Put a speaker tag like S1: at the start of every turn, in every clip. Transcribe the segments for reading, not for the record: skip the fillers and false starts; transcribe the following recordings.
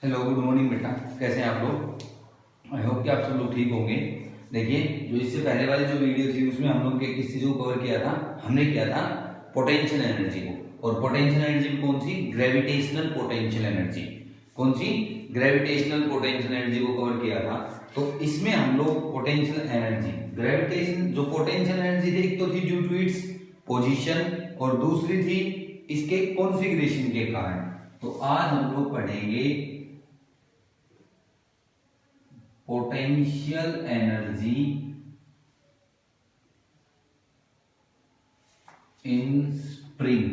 S1: Hello, good morning बेटा। कैसे हैं आप लोग? आई होप कि आप सब लोग ठीक होंगे। देखिए, जो इससे पहले वाली जो वीडियो थी उसमें हम लोग किस चीज़ को कवर किया था? हमने किया था पोटेंशियल एनर्जी को। और पोटेंशियल एनर्जी कौन सी? Gravitational potential energy. कौन सी? ग्रेविटेशनल पोटेंशियल एनर्जी को कवर किया था। तो इसमें हम लोग पोटेंशियल एनर्जी, ग्रेविटेशन जो पोटेंशियल एनर्जी थी, एक तो थी ड्यू टू इट्स पोजिशन और दूसरी थी इसके कॉन्फ़िगरेशन के कारण। तो आज हम लोग पढ़ेंगे पोटेंशियल एनर्जी इन स्प्रिंग,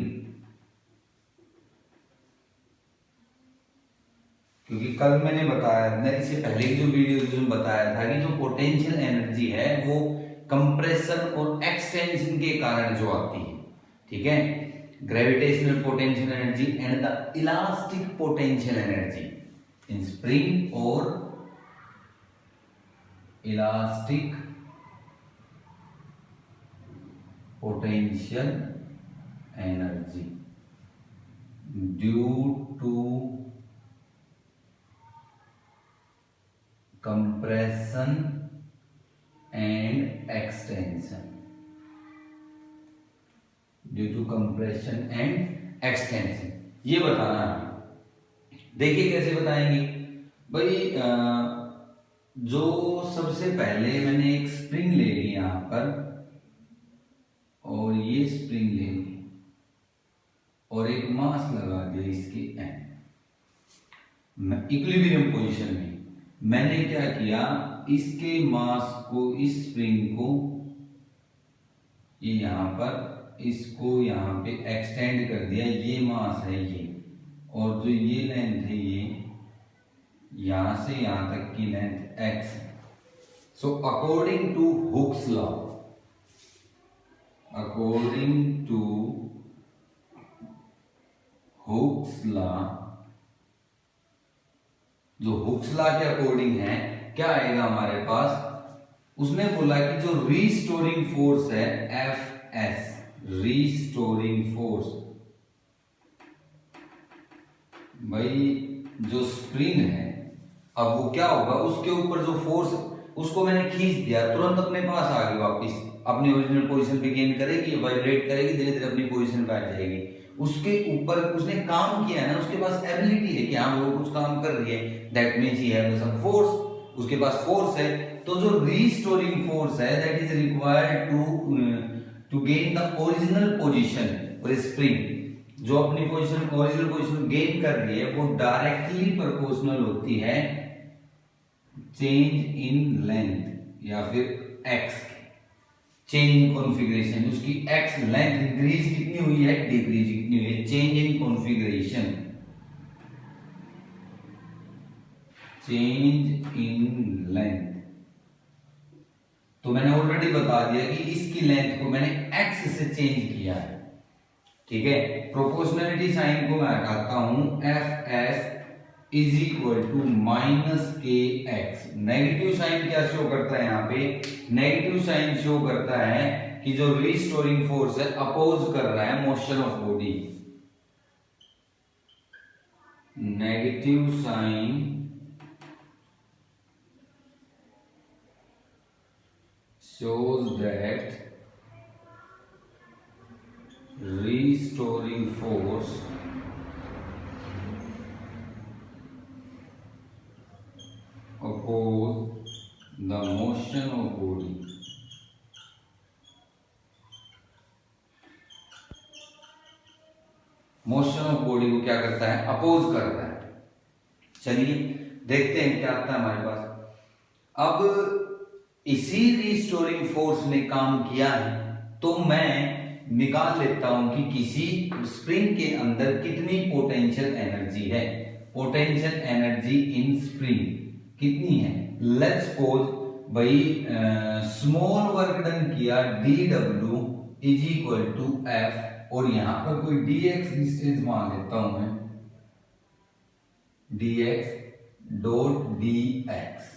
S1: क्योंकि कल मैंने बताया, इससे पहले की जो वीडियो में बताया था कि जो पोटेंशियल एनर्जी है वो कंप्रेशन और एक्सटेंशन के कारण जो आती है। ठीक है, gravitational potential energy and the elastic potential energy in spring और elastic potential energy due to compression and extension, due to compression and extension, ये बताना है। देखिए कैसे बताएंगे भाई। जो सबसे पहले मैंने एक स्प्रिंग ले ली यहां पर और ये स्प्रिंग ले ली और एक मास लगा दिया इसके एंड, इक्विलिब्रियम पोजीशन में। मैंने क्या किया, इसके मास को, इस स्प्रिंग को ये यहां पर, इसको यहां पे एक्सटेंड कर दिया। ये मास है ये, और जो ये लेंथ है ये यहां से यहां तक की लेंथ x है। So according to Hooke's law, according to Hooke's law, जो हुक्स लॉ के अकॉर्डिंग है, क्या आएगा हमारे पास? उसने बोला कि जो रीस्टोरिंग फोर्स है Fs, रीस्टोरिंग फोर्स, भाई जो स्प्रिंग है, अब वो क्या होगा, उसके ऊपर जो फोर्स, उसको मैंने खींच दिया, तुरंत अपने पास आ गई, वापस अपनी ओरिजिनल पोजीशन पे गेन करेगी, वाइब्रेट करेगी, धीरे धीरे अपनी पोजीशन पे आ जाएगी। उसके ऊपर उसने काम किया है ना, उसके पास एबिलिटी है कि हाँ वो कुछ काम कर रही है, that means he have some force, उसके पास फोर्स है। तो जो रीस्टोरिंग फोर्स है that is required to gain the original position, और स्प्रिंग जो अपनी पोजीशन, ओरिजिनल पोजीशन गेन कर रही है, वो डायरेक्टली प्रोपोर्शनल होती है चेंज इन लेंथ या फिर x, चेंज इन कॉन्फ़िगरेशन। उसकी x लेंथ इंक्रीज कितनी हुई है, डिक्रीज कितनी हुई है, change in configuration, change in length. तो मैंने ऑलरेडी बता दिया कि इसकी लेंथ को मैंने x से चेंज किया है। ठीक है, प्रोपोर्शनलिटी साइन को मैं हटाता हूं, Fs is equal to minus k x. Negative sign क्या शो करता है यहाँ पे? नेगेटिव साइन शो करता है कि जो रीस्टोरिंग फोर्स है अपोज कर रहा है motion of body. Negative sign shows that restoring force oppose the motion of body, motion of body को क्या करता है, अपोज करता है। चलिए देखते हैं क्या आता है हमारे पास। अब इसी रिस्टोरिंग फोर्स ने काम किया है, तो मैं निकाल लेता हूं कि किसी स्प्रिंग के अंदर कितनी पोटेंशियल एनर्जी है। पोटेंशियल एनर्जी इन स्प्रिंग कितनी है? लेट्स सपोज भाई स्मॉल वर्क डन किया dw is equal to f, और यहां पर कोई dx डिस्टेंस मान लेता हूं मैं, dx डॉट dx,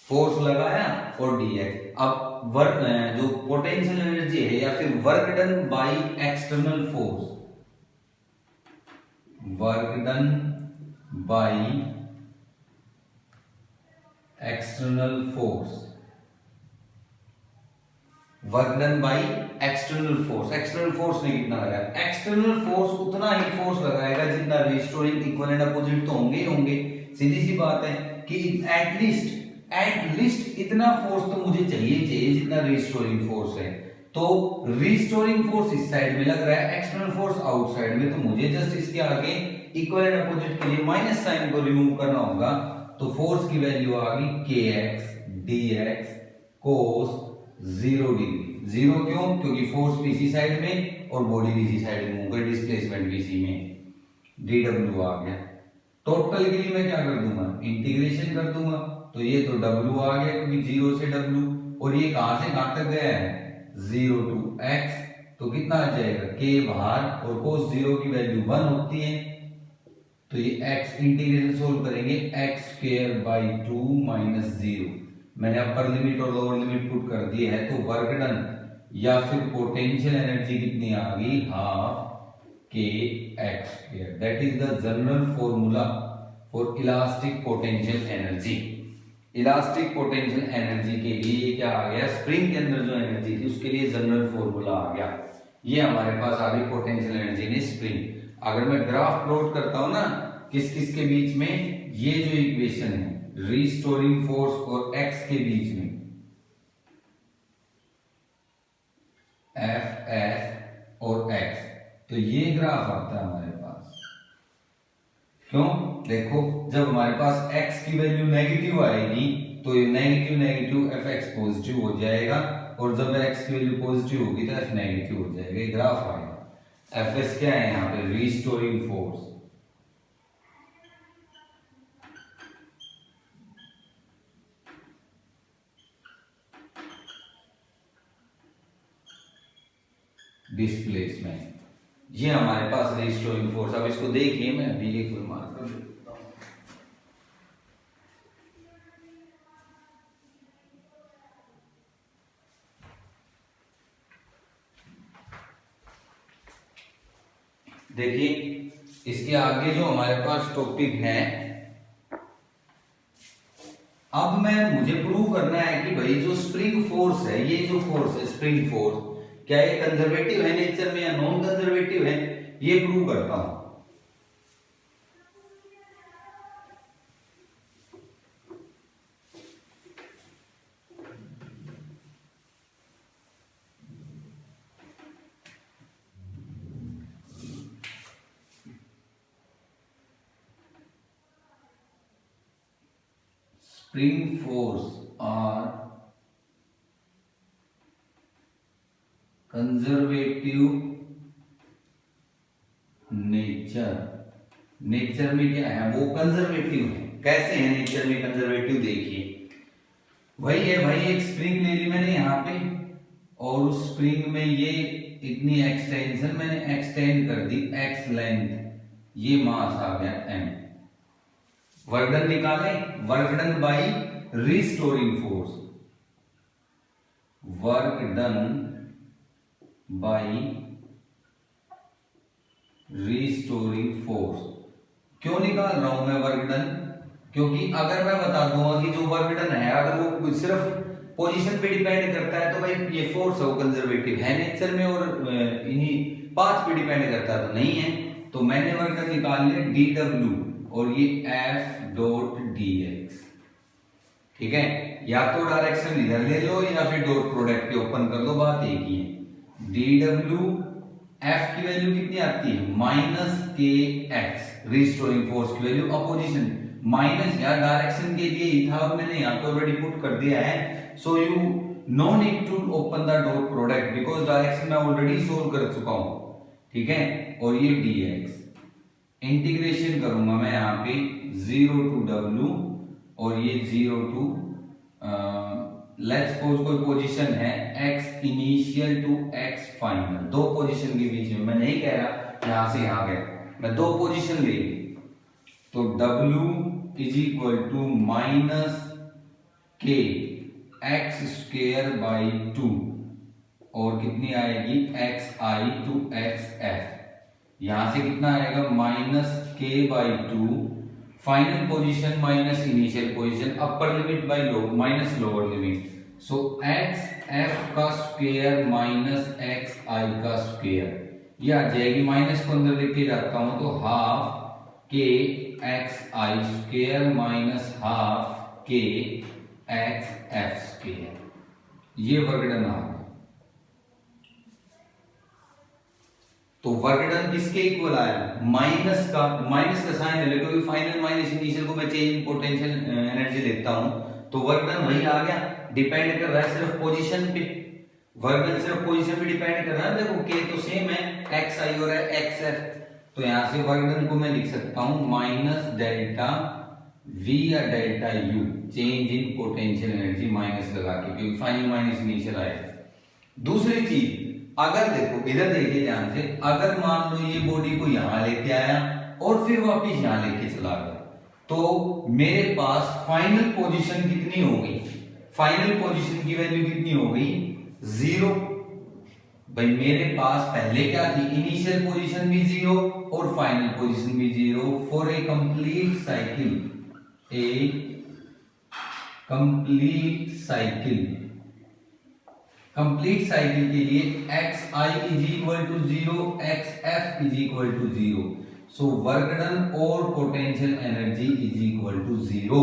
S1: फोर्स लगाया और dx। अब वर्क, जो पोटेंशियल एनर्जी है या फिर work done by external force, work done by external force, work done by external force. External force ने कितना लगाया? एक्सटर्नल फोर्स उतना ही फोर्स लगाएगा जितना रिस्टोरिंग इक्वल एंड अपोजिट तो होंगे ही होंगे। सीधी सी बात है कि एटलीस्ट इतना फोर्स तो मुझे चाहिए जितना रिस्टोरिंग फोर्स है। तो रिस्टोरिंग फोर्स इस साइड में लग रहा है, एक्सटर्नल फोर्स आउटसाइड में, तो मुझे जस्ट इसके आगे इक्वल एंड अपोजिट के लिए माइनस साइन को रिमूव करना होगा। तो फोर्स की वैल्यू आ गई kx dx cos 0 degree. Zero क्यों? क्योंकि फोर्स भी इसी साइड में और बॉडी भी इसी साइड में होगा, डिस्प्लेसमेंट भी इसी में। dw आ गया। टोटल के लिए मैं क्या कर दूंगा? इंटीग्रेशन कर दूंगा। तो ये तो w आ गया क्योंकि 0 से w, और ये कहां से कहां तक गया है? 0 to x। तो कितना आ जाएगा? k बाहर, और cos 0 की वैल्यू 1 होती है, तो ये x इंटीग्रेशन सोल्व करेंगे x स्क्वायर बाई 2 माइनस 0। मैंने अपर लिमिट और लोअर लिमिट पुट कर दी है, तो वर्क डन या फिर पोटेंशियल एनर्जी कितनी आ गई? Half k x square. That is the general formula for elastic potential energy. Elastic potential energy के लिए ये क्या आ गया? स्प्रिंग के अंदर जो एनर्जी थी उसके लिए जनरल फॉर्मूला आ गया। ये हमारे पास आ गई पोटेंशियल एनर्जी ने स्प्रिंग। अगर मैं ग्राफ प्लॉट करता हूं ना किस किस के बीच में, ये जो इक्वेशन है रिस्टोरिंग फोर्स और x के बीच में, एफ एस और x, तो ये ग्राफ आता है हमारे पास। क्यों? देखो, जब हमारे पास x की वैल्यू नेगेटिव आएगी तो ये negative negative F x positive हो जाएगा, और जब x की वैल्यू पॉजिटिव होगी तो f नेगेटिव हो जाएगा। ये ग्राफ आएगा। एफ एस क्या है यहाँ पे? Restoring force. डिस्प्लेसमेंट, ये हमारे पास रिस्टोरिंग फोर्स। अब इसको देखिए, मैं अभी एक मार्क कर देता हूं। देखिए, इसके आगे जो हमारे पास टॉपिक है, अब मुझे प्रूव करना है कि भाई जो स्प्रिंग फोर्स है, ये जो फोर्स है स्प्रिंग फोर्स, क्या ये कंजर्वेटिव है नेचर में या नॉन कंजर्वेटिव है, ये प्रूव करता हूं। Spring force are conservative nature में क्या है? वो कंजर्वेटिव है। कैसे है नेचर में कंजर्वेटिव? देखिए, वही है भाई, एक स्प्रिंग ले ली मैंने यहाँ पे, और उस स्प्रिंग में ये इतनी एक्सटेंशन मैंने एक्सटेंड कर दी x लेंथ, ये मास आ गया m। वर्क डन निकाले, work done by restoring force, work done by restoring force. क्यों निकाल रहा हूं मैं वर्क डन? क्योंकि अगर मैं बता दूंगा कि जो वर्क डन है अगर वो सिर्फ पोजीशन पे डिपेंड करता है तो भाई ये फोर्स है वो कंजर्वेटिव है नेचर में, और इन्हीं पाथ पे डिपेंड करता है तो नहीं है। तो मैंने वर्क डन निकाल लिया dw, और ये f डॉट dx। ठीक है, या तो डायरेक्शन इधर ले लो या फिर डॉट प्रोडक्ट के ओपन कर लो, बात एक ही है। dw f की वैल्यू कितनी आती है? Minus k x, restoring force की वैल्यू अपोजिशन माइनस, या डायरेक्शन के लिए ही था और मैंने यहाँ पे ऑलरेडी पुट कर दिया है। So you no need to open the dot product because direction मैं ऑलरेडी सोल्व कर चुका हूं। ठीक है, और ये dx इंटीग्रेशन करूंगा मैं यहाँ पे 0 टू w, और ये 0 टू लेट्स सपोज कोई पोजीशन है x initial to x final, दो पोजीशन के बीच में। मैं नहीं कह रहा यहां से यहां गया, मैं दो पोजीशन ले ली, तो w is equal to minus k x square by 2, और कितनी आएगी? X i to x f. यहां से कितना आएगा? Minus k by 2 final position minus initial position, upper limit by minus lower limit. So x f का square minus x i का square, ये आ जाएगी, माइनस को अंदर लेके जाता हूं तो हाफ के एक्स आई square minus half k x F square, ये वर्गडन आ गया। तो वर्गडन किसके इक्वल आया? माइनस का साइन ले, क्योंकि फाइनल माइनस इनिशियल को मैं चेंज इन पोटेंशियल एनर्जी लेता हूं, तो वर्गडन वही आ गया। डिपेंड कर रहा है सिर्फ पोजीशन पे, वर्गडन सिर्फ पोजीशन पे डिपेंड कर रहा है। देखो के तो सेम है, एक्स आई और एक्स एफ, तो यहां से वर्गडन को मैं लिख सकता हूं माइनस डेल्टा वी या delta U, change in potential energy minus लगा के, क्योंकि फाइनल माइनस इनिशियल आएगा। दूसरी चीज, अगर देखो इधर देखिए ध्यान से, अगर मान लो ये बॉडी को यहां लेके आया और फिर वापिस यहां लेके चला गया, तो मेरे पास फाइनल पोजीशन कितनी हो गई? फाइनल पोजीशन की वैल्यू कितनी हो गई? 0। भाई मेरे पास पहले क्या थी? इनिशियल पोजीशन भी 0 और फाइनल पोजीशन भी 0 for a complete cycle, a complete cycle. Complete cycle के लिए x i is equal to 0, x f is equal to 0, so work done और potential energy is equal to 0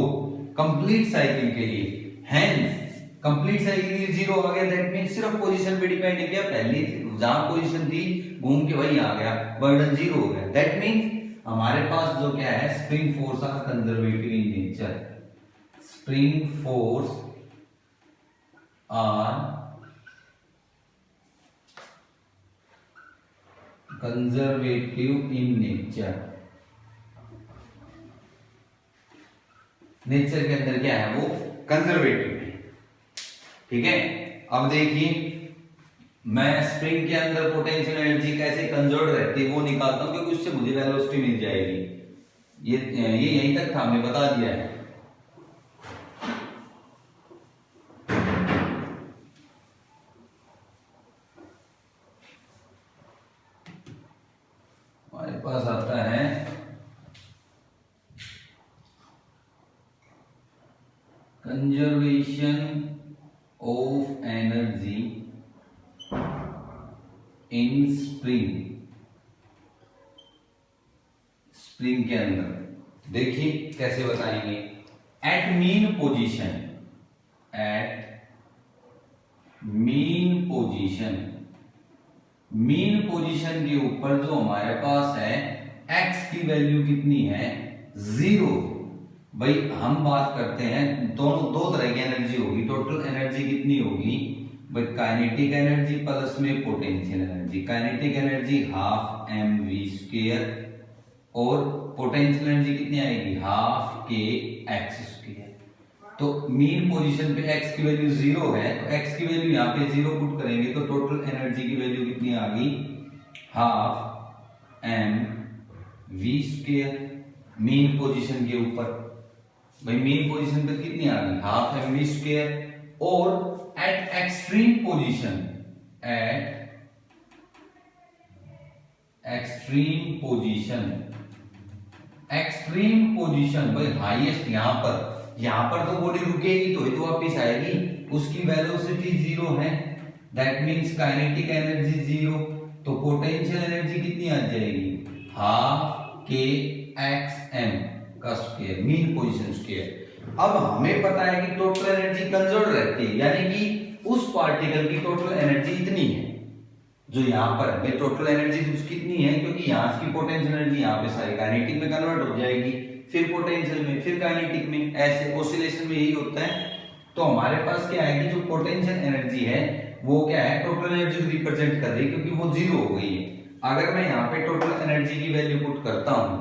S1: complete cycle के लिए। Hence complete cycle के लिए 0 आ गया, that means सिर्फ position पे डिपेंड किया, पहले जहां पोजीशन थी घूम के वही आ गया, वर्क 0 हो गया। दैट मींस हमारे पास जो क्या है, spring force are conservative in nature, spring force are conservative in nature. Nature के अंदर क्या है? वो कंजर्वेटिव है। ठीक है, अब देखिए मैं स्प्रिंग के अंदर पोटेंशियल एनर्जी कैसे कंजर्व रहती है वो निकालता हूं, क्योंकि उससे मुझे वेलोसिटी मिल जाएगी। ये यहीं तक था, हमने बता दिया है। हमारे पास आता है conservation of energy in spring. Spring के अंदर देखिए कैसे बताएंगे। At mean position, at mean position, mean position के ऊपर जो हमारे पास है x की वैल्यू कितनी है? 0। भाई हम बात करते हैं दोनों, दो तरह की एनर्जी होगी। टोटल एनर्जी कितनी होगी? भाई काइनेटिक एनर्जी प्लस में potential energy. Kinetic energy half m v square और पोटेंशियल एनर्जी कितनी आएगी? Half k x square. तो मीन पोजीशन पे x की वैल्यू 0 है, तो x की वैल्यू यहाँ पे 0 पुट करेंगे तो टोटल एनर्जी की वैल्यू कितनी आ गई? Half m v square. Mean position के ऊपर, भाई मीन पोजीशन पे कितनी आ गई? Half m v square. और at extreme position, at extreme position, extreme position भाई हाईएस्ट, यहां पर तो बॉडी रुकेगी तो ही तो वापिस आएगी, उसकी वेलोसिटी 0 है, दैट मींस काइनेटिक एनर्जी 0, तो पोटेंशियल एनर्जी कितनी आ जाएगी? हाफ के एक्स एम का स्क्वायर, मीन पोजीशन स्क्वायर। अब हमें पता है कि टोटल एनर्जी कंजर्व रहती है, यानी कि उस पार्टिकल की टोटल एनर्जी इतनी है जो यहां पर है। टोटल एनर्जी कितनी है? क्योंकि यहां की पोटेंशियल एनर्जी यहां पे सारी काइनेटिक में कन्वर्ट हो जाएगी, फिर पोटेंशियल में, फिर काइनेटिक में, ऐसे ऑसिलेशन में यही होता है। तो हमारे पास क्या है कि जो पोटेंशियल एनर्जी है वो क्या है? टोटल एनर्जी को रिप्रेजेंट कर रही है, क्योंकि वो 0 हो गई है। अगर मैं यहाँ पे टोटल एनर्जी की वैल्यू पुट करता हूं,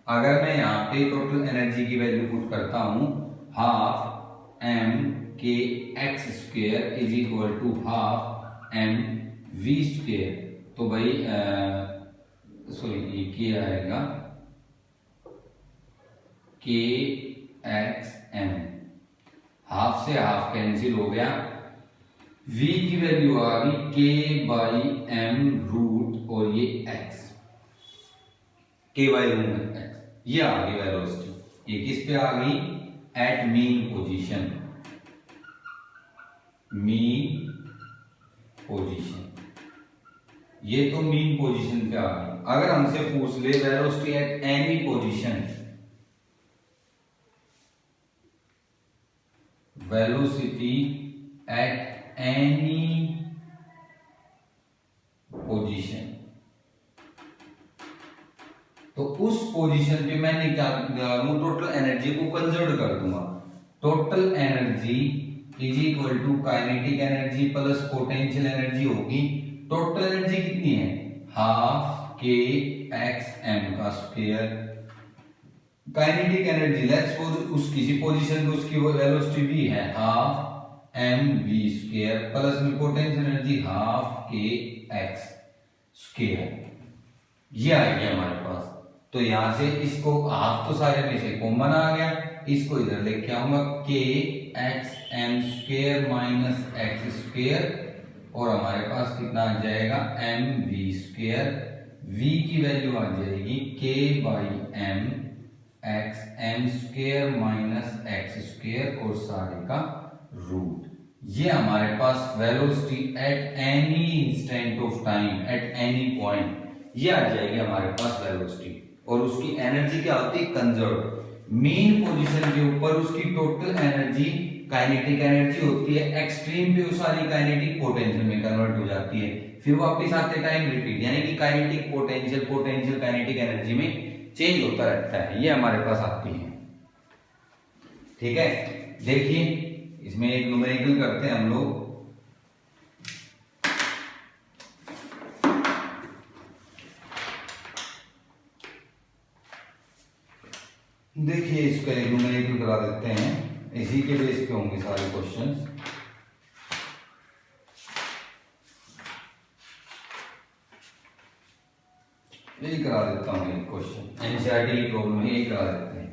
S1: अगर मैं यहाँ पे टोटल एनर्जी की वैल्यू पुट करता हूं, half m k x square is equal to half m v square, तो भाई सॉरी ये क्या आएगा? के एक्स एम, हाफ से हाफ कैंसिल हो गया, v की वैल्यू आ गई k बाई एम रूट और ये x, k by root x, ये आ गई वेलोसिटी। ये किस पे आ गई, at mean position, mean position, ये तो मीन पोजीशन पे आ गई। अगर हमसे पूछ ले velocity at any position, velocity at any position, तो उस पोजीशन पे मैं निकालूं टोटल एनर्जी को कंजर्व कर दूंगा। Total energy is equal to kinetic energy plus potential energy होगी। टोटल एनर्जी कितनी है, हाफ के एक्स एम का square. Kinetic energy let's suppose उस किसी पोजीशन पे उसकी वेलोसिटी v है half m v square, plus में potential energy half k x square, ये आ गया हमारे पास। तो यहां से इसको हाफ तो सारे में से कॉमन आ गया, इसको इधर लेके आऊंगा k x m square minus x square, और हमारे पास कितना आ जाएगा एम वी स्क्वायर। v की वैल्यू आ जाएगी k by m x m square minus x square और सारे का रूट। ये हमारे पास velocity at any instant of time at any point, ये आ जाएगी हमारे पास वेलोसिटी। और उसकी एनर्जी क्या होती है, कंजर्व। मीन पोजीशन के ऊपर उसकी टोटल एनर्जी काइनेटिक एनर्जी होती है, एक्सट्रीम पे वो सारी काइनेटिक पोटेंशियल में कन्वर्ट हो जाती है, फिर वापस आते टाइम रिपीट, यानी कि kinetic potential potential kinetic energy में चेंज होता रहता है, ये हमारे पास आती है। ठीक है, देखिए इसमें एक न्यूमेरिकल करते हैं हम लोग। देखिए इसका एक न्यूमेरिकल करा देते हैं, इसी के बेस पे होंगे सारे क्वेश्चंस। यही करा देता हूं एक क्वेश्चन, एनसीईआरटी की प्रॉब्लम है, यही करा देते हैं।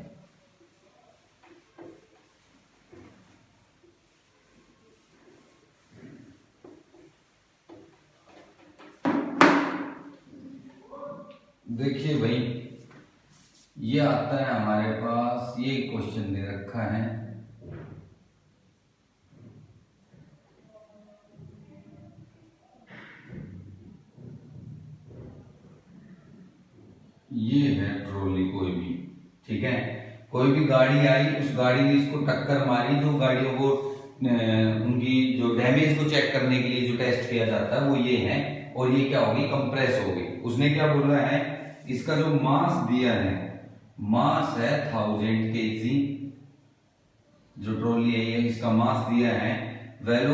S1: देखिए भाई ये आता है हमारे पास, ये क्वेश्चन दे रखा है, ये है ट्रॉली कोई भी, ठीक है, कोई भी गाड़ी आई, उस गाड़ी ने इसको टक्कर मारी, जो गाड़ियों को उनकी जो डैमेज को चेक करने के लिए जो टेस्ट किया जाता है वो ये है, और ये क्या होगी, कंप्रेस होगी। उसने क्या बोला है, इसका जो मास दिया है, मास है 1000 kg, जो ट्रॉली है ये, इसका मास दिया है वैल्यू,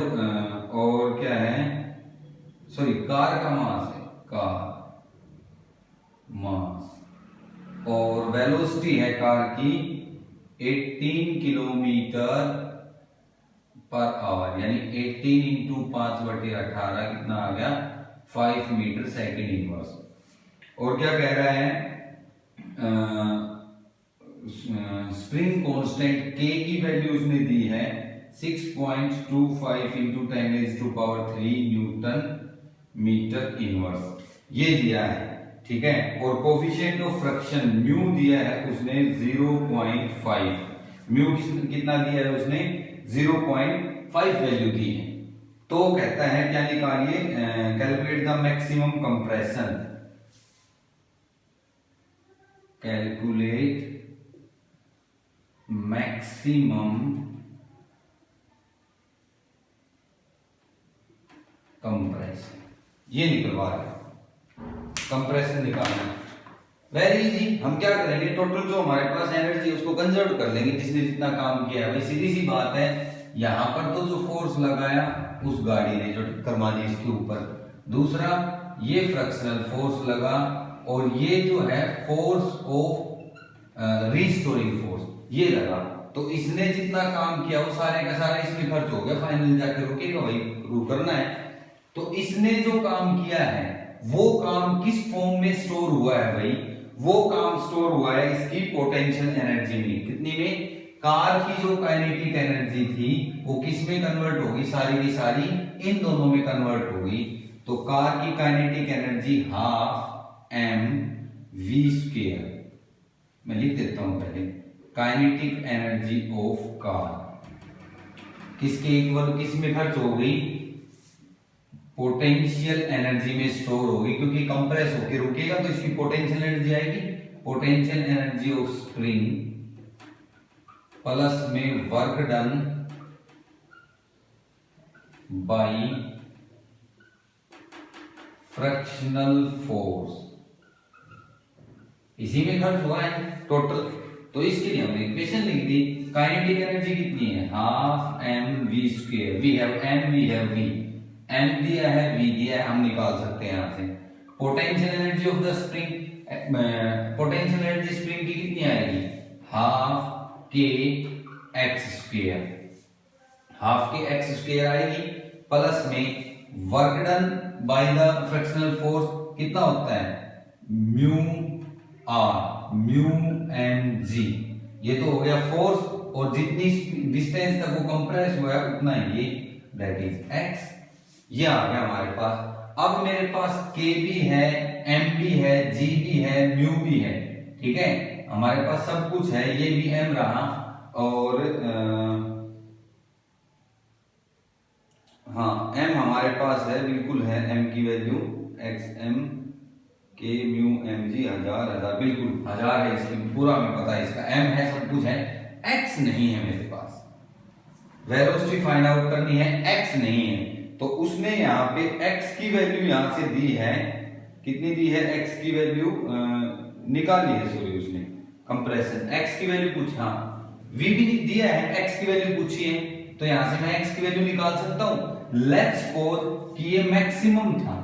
S1: और क्या है, सॉरी कार का मास है, कार मास, और वेलोसिटी है कार की 18 किलोमीटर पर आवर, यानी 18 इंटू 5/18 कितना आ गया, 5 मीटर सेकेंड इनवर्स। और क्या कह रहा है, स्प्रिंग कांस्टेंट के की वैल्यू उसने दी है 6.25 इंटू 10⁻³ न्यूटन मीटर इनवर्स, ये दिया है, ठीक है। और कोफिशिएंट ऑफ फ्रिक्शन म्यू दिया है उसने 0.5, म्यू कितना दिया है उसने 0.5 वैल्यू दी है। तो कहता है क्या निकालिए, calculate the maximum compression, calculate maximum compression, ये निकलवा रहा है, कंप्रेशन निकालना। वेरी इजी, हम क्या करेंगे, टोटल जो हमारे पास एनर्जी उसको कंजर्व कर लेंगे, जिसने जितना काम किया है। भाई सीधी सी बात है, यहां पर तो जो फोर्स लगाया उस गाड़ी ने जो टक्कर मारी इसके ऊपर, दूसरा ये फ्रिक्शनल फोर्स लगा, और ये जो है फोर्स ऑफ रीस्टोरिंग फोर्स ये लगा, तो इसने जितना काम किया वो सारे का सारा इसमें खर्च हो गया, फाइनल जाकर रुकेगा भाई, रू करना है। तो इसने जो काम किया है वो काम किस फॉर्म में स्टोर हुआ है भाई, वो काम स्टोर हुआ है इसकी पोटेंशियल एनर्जी में। कितनी में, कार की जो काइनेटिक एनर्जी थी वो किस में कन्वर्ट होगी, सारी की सारी इन दोनों में कन्वर्ट होगी। तो कार की kinetic energy half m v square, मैं लिख देता हूं पहले, काइनेटिक एनर्जी ऑफ कार किसके इक्वल, किस में खर्च हो गई, पोटेंशियल एनर्जी में स्टोर होगी, क्योंकि कंप्रेस होकर रुकेगा तो इसकी पोटेंशियल एनर्जी आएगी, potential energy of spring plus में work done by frictional force, इसी में खर्च हुआ है टोटल। तो इसके लिए हमने इक्वेशन लिख दी, काइनेटिक एनर्जी कितनी है, half m v square, we have m v have v, m दिया है वी दिया है, हम निकाल सकते हैं यहां से। Potential energy of the spring, potential energy spring की कितनी आएगी, half k x square, half k x square आएगी प्लस में work done by the fractional force कितना होता है, mu r, mu m g, ये तो हो गया फोर्स, और जितनी डिस्टेंस तक वो कंप्रेस हुआ है उतना ही, दैट इज एक्स, ये आ गया हमारे पास। अब मेरे पास के भी है, एम भी है, जी भी है, म्यू भी है, ठीक है, हमारे पास सब कुछ है, ये भी एम रहा, और हाँ एम हमारे पास है, बिल्कुल है, एम की वैल्यू एक्स एम के म्यू एम जी, हजार बिल्कुल हजार है, इसमें पूरा हमें पता है, इसका एम है, सब कुछ है, एक्स नहीं है मेरे पास, वेलोसिटी फाइंड आउट करनी है, एक्स नहीं है, तो उसने यहाँ पे एक्स की वैल्यू यहां से दी है, कितनी दी है, एक्स की वैल्यू निकाली है, सॉरी उसने कंप्रेशन, एक्स की वैल्यू पूछा, वी भी दिया है, एक्स की वैल्यू पूछी है, तो यहां से मैं एक्स की वैल्यू निकाल सकता हूं। लेट्स सपोज कि ये मैक्सिमम था,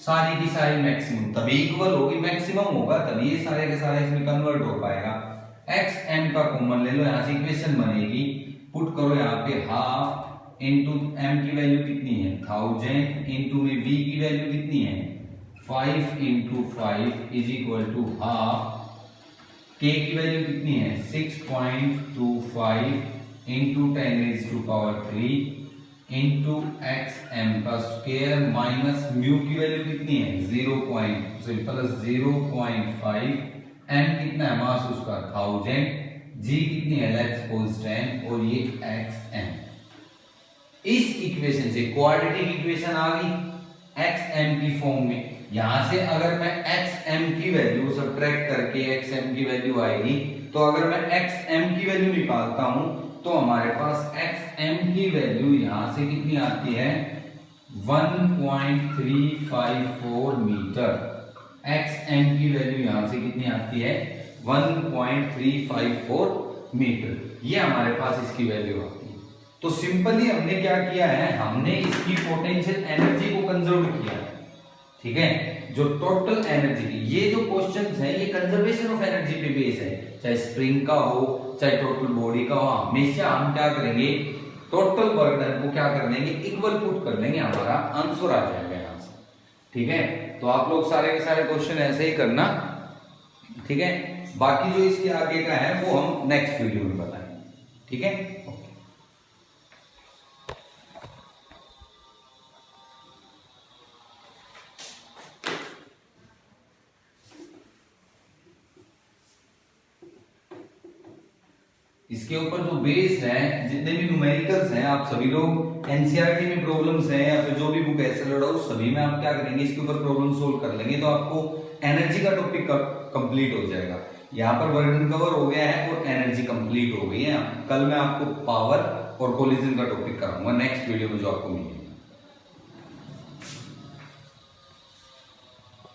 S1: सारी की सारी मैक्सिमम, तभी इक्वल होगी, मैक्सिमम होगा तभी ये सारे के सारे इसमें कन्वर्ट हो पाएगा। एक्स एम का कॉमन ले लो, यहां से इक्वेशन बनेगी, पुट करो यहाँ पे हाफ इंटू एम की वैल्यू कितनी है 1000 इंटू में वी की वैल्यू कितनी है 5 into 5 is equal to half, k की वैल्यू कितनी है 6.25 इंटू 10⁻³ इंटू एक्स एम का स्क्वायर माइनस म्यू की वैल्यू कितनी है 0.5, एम कितना है मास उसका 1000, जी कितनी है लेट्स सपोज 10 और ये एक्स एम। इस इक्वेशन से क्वाड्रेटिक इक्वेशन आ गई एक्स एम की फॉर्म में। यहां से अगर मैं एक्स एम की वैल्यू सब्ट्रैक्ट करके एक्स एम की वैल्यू आएगी, तो अगर मैं एक्स एम की वैल्यू निकालता हूं तो हमारे पास एक्स एम की वैल्यू यहां से कितनी आती है 1.354 मीटर। एक्स एम की वैल्यू यहां से कितनी आती है 1.354 मीटर, ये हमारे पास इसकी वैल्यू आती है। तो सिंपली हमने क्या किया है, हमने इसकी पोटेंशियल एनर्जी को कंजर्व किया है, ठीक है। जो टोटल एनर्जी की ये जो क्वेश्चंस है ये कंजर्वेशन ऑफ एनर्जी पे बेस है, चाहे स्प्रिंग का हो चाहे टोटल बॉडी का हो, हमेशा हम क्या करेंगे टोटल वर्क डन को क्या कर देंगे इक्वल पुट कर देंगे, हमारा आंसर आ जाएगा यहां से, ठीक है। तो आप लोग सारे के सारे क्वेश्चन ऐसे ही करना, ठीक है। बाकी जो इसके आगे का है वो हम नेक्स्ट वीडियो में बताएंगे, ठीक है। इसके ऊपर जो बेस है, जितने भी न्यूमेरिकल्स हैं, आप सभी लोग एनसीईआरटी में प्रॉब्लम्स हैं या फिर जो भी बुक है सिलेबस सभी में आप क्या करेंगे इसके ऊपर प्रॉब्लम सोल्व कर लेंगे, तो आपको एनर्जी का टॉपिक कंप्लीट हो जाएगा। यहाँ पर वर्क कवर हो गया है और एनर्जी कंप्लीट हो गई है। कल मैं आपको पावर और कोलिजन का टॉपिक कराऊंगा नेक्स्ट वीडियो में जो आपको मिलेगा।